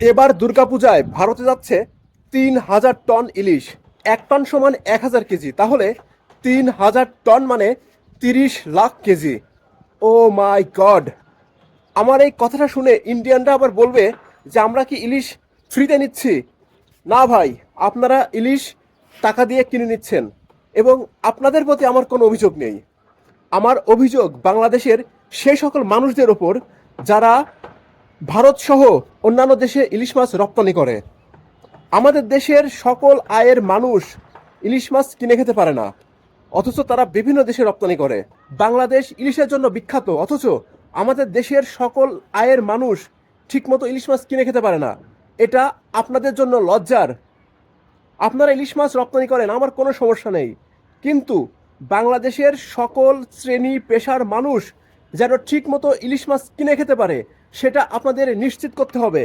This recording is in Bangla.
এবার দুর্গাপূজায় ভারতে যাচ্ছে ৩,০০০ টন ইলিশ। ১ টন সমান ১,০০০ কেজি, তাহলে ৩,০০০ টন মানে ৩০ লাখ কেজি। ও মাই গড! আমার এই কথাটা শুনে ইন্ডিয়ানরা আবার বলবে যে আমরা কি ইলিশ ফ্রিতে নিচ্ছি। না ভাই, আপনারা ইলিশ টাকা দিয়ে কিনে নিচ্ছেন, এবং আপনাদের প্রতি আমার কোনো অভিযোগ নেই। আমার অভিযোগ বাংলাদেশের সেই সকল মানুষদের ওপর যারা ভারত সহ অন্যান্য দেশে ইলিশ মাছ রপ্তানি করে। আমাদের দেশের সকল আয়ের মানুষ ইলিশ মাছ কিনে খেতে পারে না, অথচ তারা বিভিন্ন দেশে রপ্তানি করে। বাংলাদেশ ইলিশের জন্য বিখ্যাত, অথচ আমাদের দেশের সকল আয়ের মানুষ ঠিকমতো ইলিশ মাছ কিনে খেতে পারে না। এটা আপনাদের জন্য লজ্জার। আপনারা ইলিশ মাছ রপ্তানি করেন, আমার কোনো সমস্যা নেই, কিন্তু বাংলাদেশের সকল শ্রেণী পেশার মানুষ যেন ঠিকমতো ইলিশ মাছ কিনে খেতে পারে, সেটা আপনাদের নিশ্চিত করতে হবে।